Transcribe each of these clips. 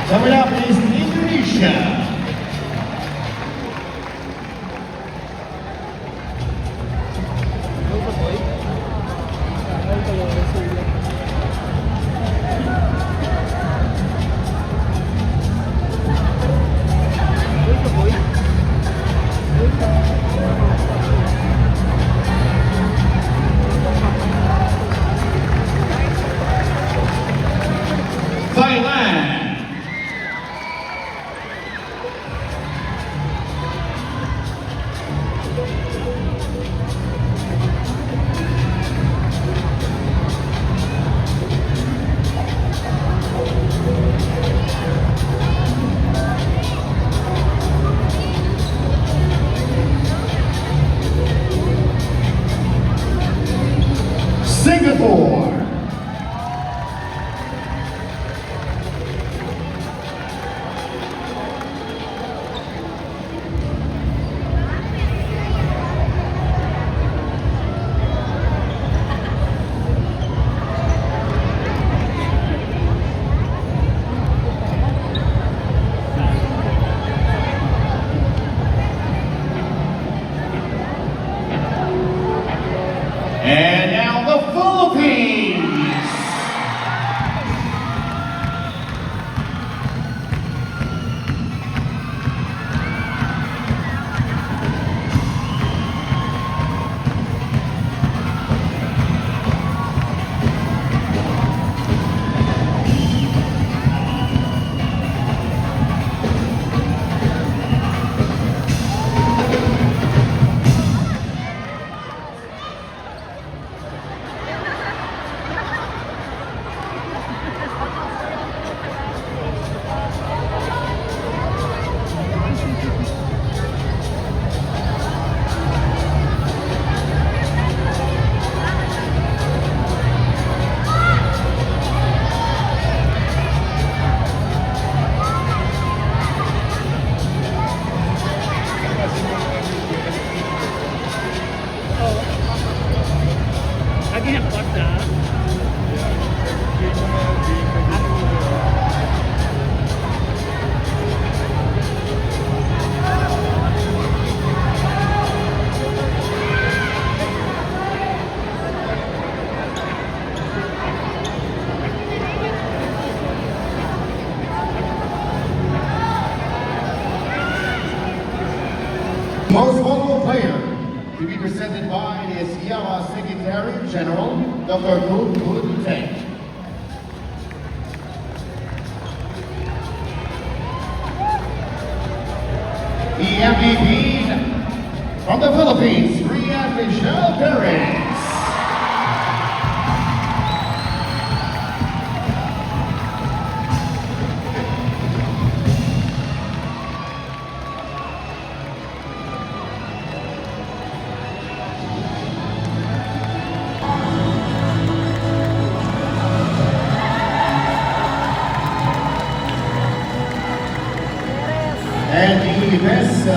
Coming up is Indonesia. Thailand. Singapore. And now the Philippines. Lagi yang kuat dah. Most valuable player to be presented by the Sierra Secretary General, Dr. Kun Kun Teng. The MVP from the Philippines, Rian Michelle Perez. And the Best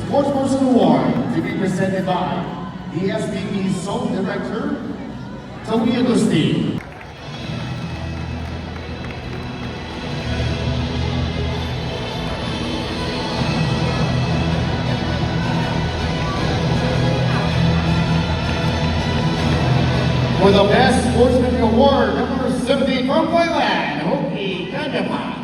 Sportsperson Award to be presented by the SBP Song Director, Tony Agustin. For the Best Sportsman Award, number 17 from Thailand, Hoki Kandapat.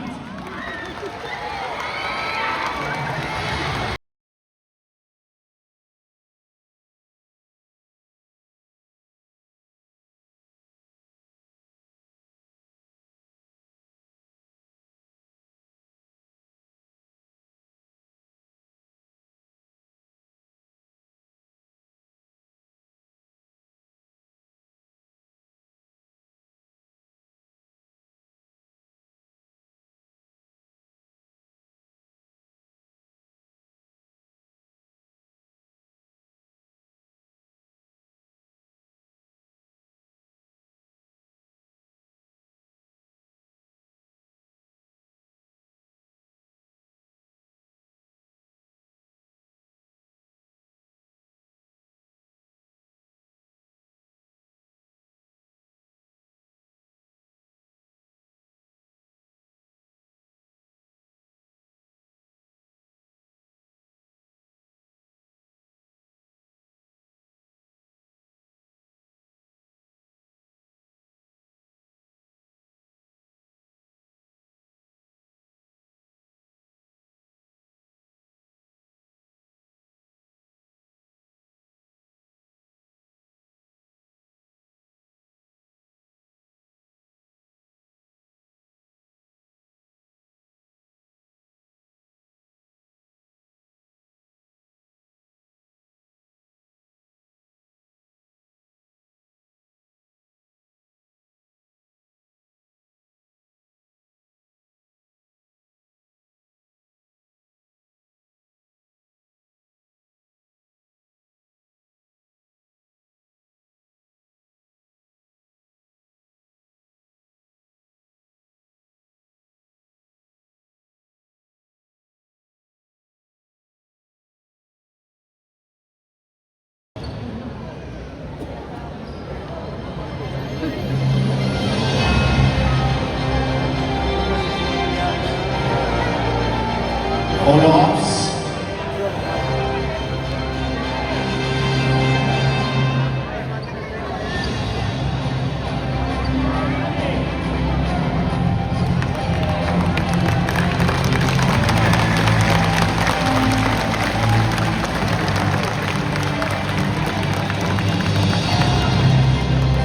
Olofs.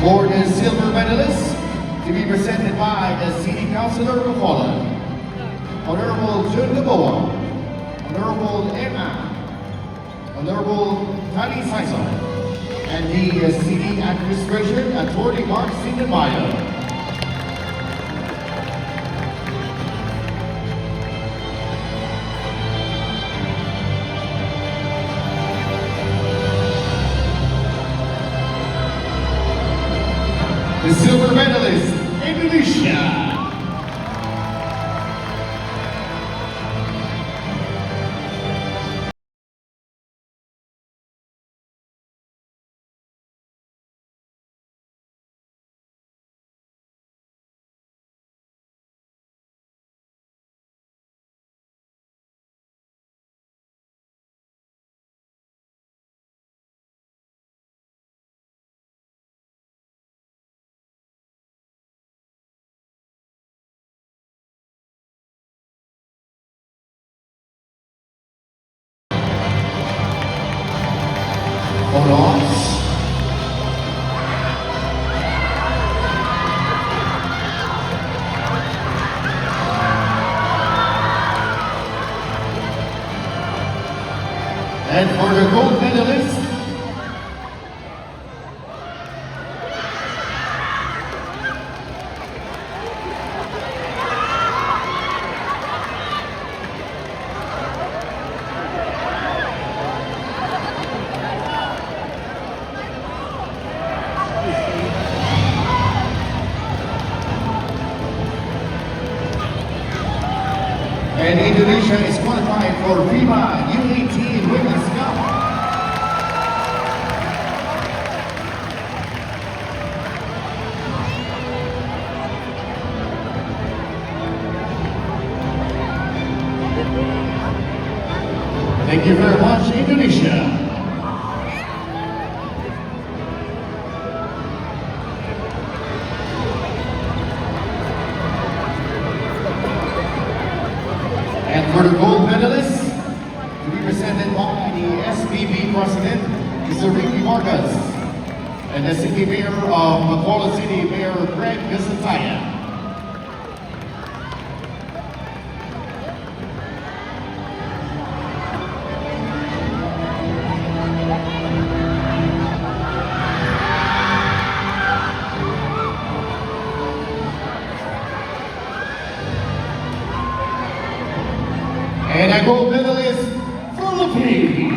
For the silver medalist, to be presented by the City Councilor of Bacolod, Honorable Jun Gaboa, Honorable Emma, Honorable Tani Saison, and the City Administration, Attorney Mark Sindamayo. The silver medalist, Indonesia. Olofs. And for the gold medalist, and Indonesia is qualified for FIBA U18 Women's Cup. Thank you very much, Indonesia. And for the gold medalist, to be presented by the SBB President, Mr. Ricky Vargas, and the City Mayor of Bacolod City, Mayor Greg Visantaya. And our gold medalist, Philippines.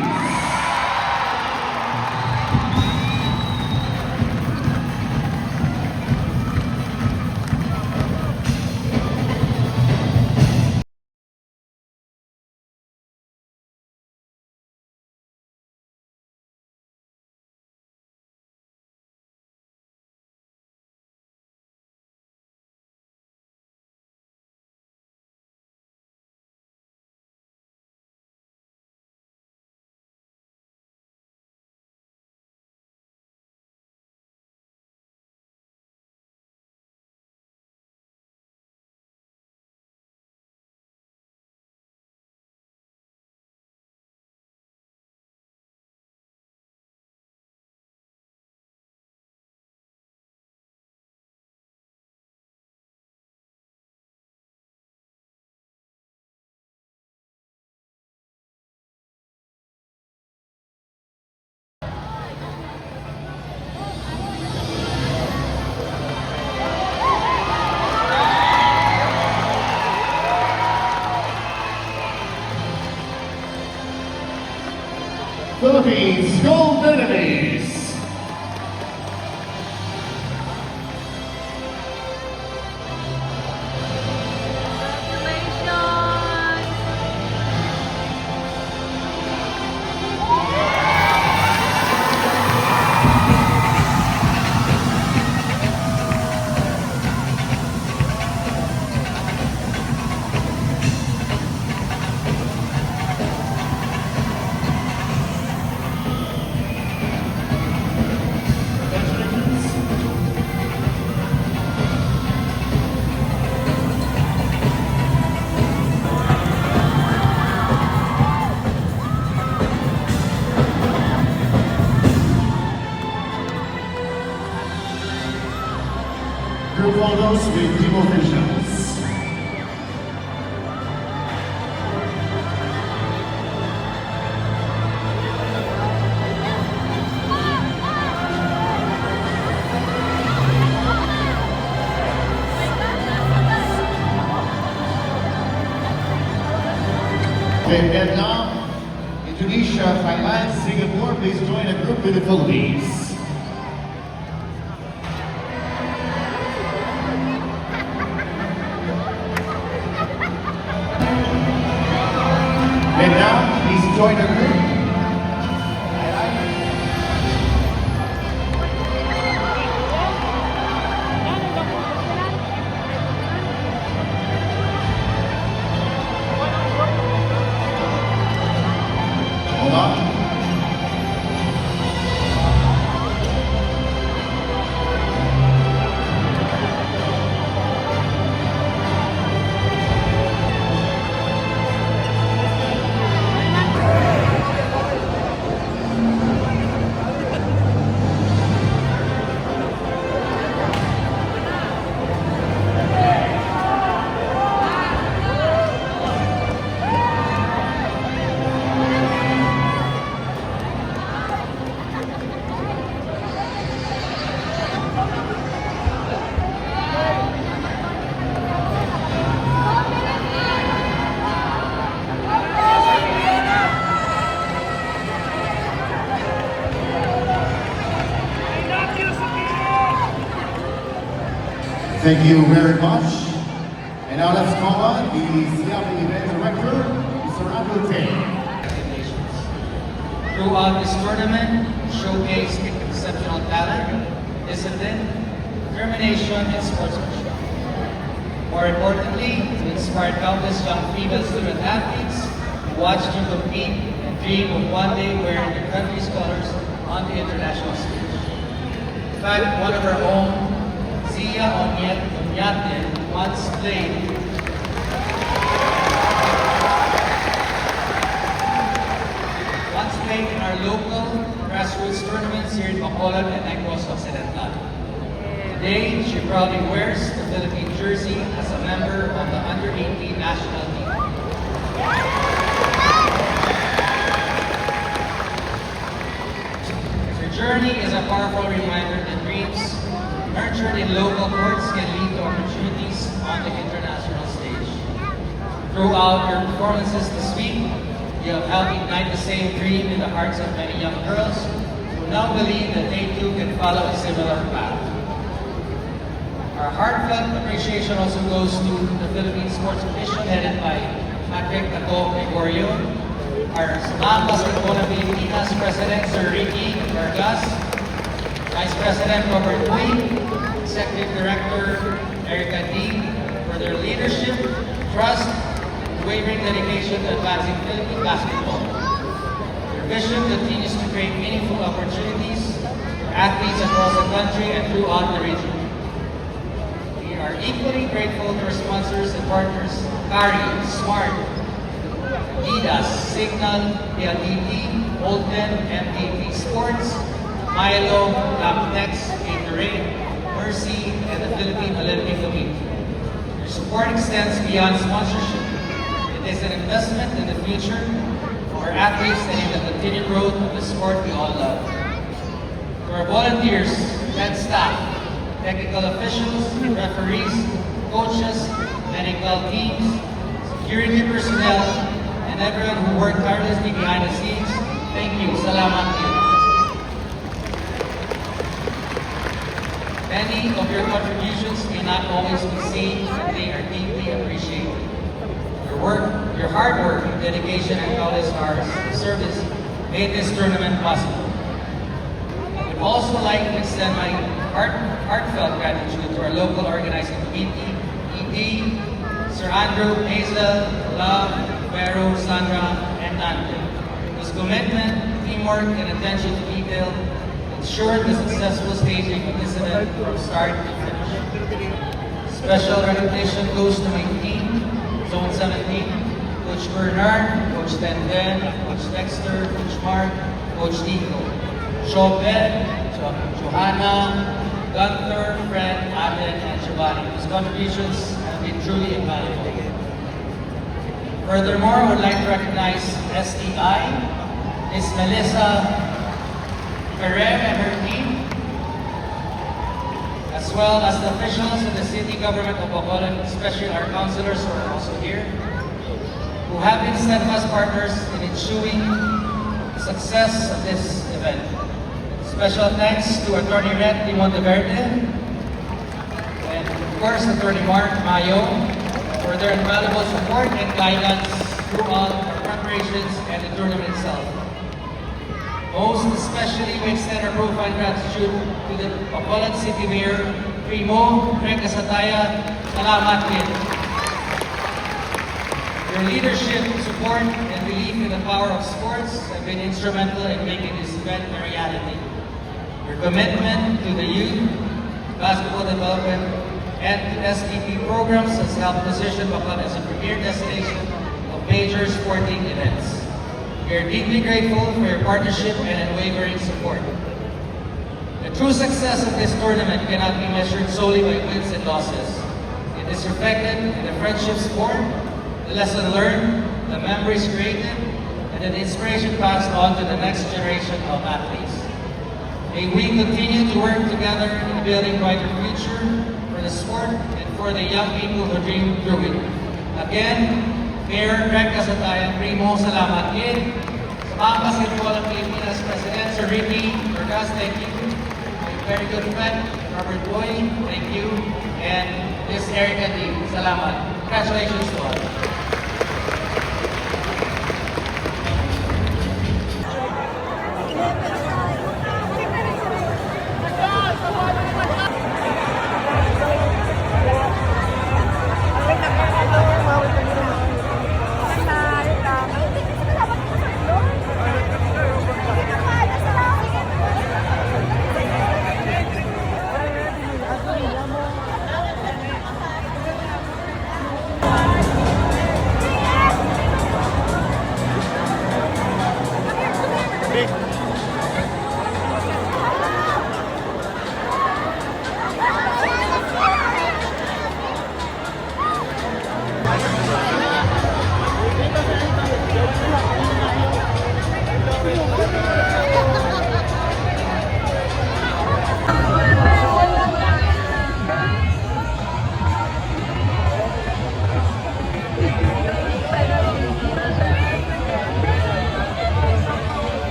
Philippines gold medalist. Group photos with team officials. Vietnam, Indonesia, Thailand, Singapore, please join a group with the Philippines. Vietnam, please join a group. Hold on. Thank you very much. And now let's call on the CLP Event Director, Mr. Andrew Tay. Throughout this tournament, showcase exceptional talent, discipline, determination, and sportsmanship. More importantly, to inspire countless young female student athletes who watch you compete and dream of one day wearing their country's colors on the international stage. In fact, one of our own, Zia Onyate, once played in our local grassroots tournaments here in Bacolod and Negros Occidental. Today, she proudly wears the Philippine jersey as a member of the Under-18 national team. Her journey is a powerful reminder that dreams nurtured in local courts can lead to opportunities on the international stage. Throughout your performances this week, you have helped ignite the same dream in the hearts of many young girls who now believe that they too can follow a similar path. Our heartfelt appreciation also goes to the Philippine Sports Commission headed by Patrick Tato Gregorio, our Samang Basketball Pilipinas President Sir Ricky Vargas, Vice President Robert Lee, Executive Director Erica D, for their leadership, trust, unwavering dedication to advancing Philippine basketball. Their vision continues to create meaningful opportunities for athletes across the country and throughout the region. We are equally grateful to our sponsors and partners, Kari, Smart, Adidas, Signal, PLDT, Holden, MDT Sports, Milo, Laptex, Gatorade, Mercy, and the Philippine Olympic Committee. Your support extends beyond sponsorship. It is an investment in the future for our athletes and in the continued growth of the sport we all love. To our volunteers, head staff, technical officials, referees, coaches, medical teams, security personnel, and everyone who worked tirelessly behind the scenes, thank you. Salamat kayo. Many of your contributions may not always be seen, but they are deeply appreciated. Your hard work, dedication, and countless hours of service made this tournament possible. I would also like to extend my heartfelt gratitude to our local organizing committee, ED, Sir Andrew, Hazel, Love, Vero, Sandra, and Dante, whose commitment, teamwork, and attention to detail ensured the successful staging of this event from start to finish. Special recognition goes to my team, Zone 17, Coach Bernard, Coach Tenden, Coach Dexter, Coach Mark, Coach Nico, Chobet, Johanna, Gunther, Fred, Aden, and Shabbat. contributions have been truly invaluable. Furthermore, I would like to recognize STI, Ms. Melissa Ferrer and her team, as well as the officials of the city government of Bacolod, especially our councilors who are also here, who have been steadfast partners in ensuring the success of this event. Special thanks to Attorney Red Di Monteverde and of course Attorney Mark Mayo for their invaluable support and guidance throughout our preparations and the tournament itself. Most especially, we extend our profound gratitude to the Bacolod City Mayor, Primo Greg Casataya. Salamat din. Your leadership, support, and belief in the power of sports have been instrumental in making this event a reality. Your commitment to the youth, basketball development, and to STP programs has helped position Bacolod as a premier destination of major sporting events. We are deeply grateful for your partnership and unwavering support. The true success of this tournament cannot be measured solely by wins and losses. It is reflected in the friendships formed, the lesson learned, the memories created, and the inspiration passed on to the next generation of athletes. May we continue to work together in building a brighter future for the sport and for the young people who dream through it. Again, Mayor Greg Casataya, Primo, salamat din. Sa mga basketball ng Pilipinas President, Sir Ricky Orgaz, thank you. My very good friend, Robert Boy, thank you. And Ms. Erica D, salamat. Congratulations to all.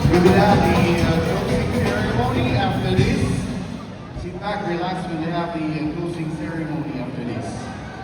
We will have the closing ceremony after this. Sit back, relax, we will have the closing ceremony after this.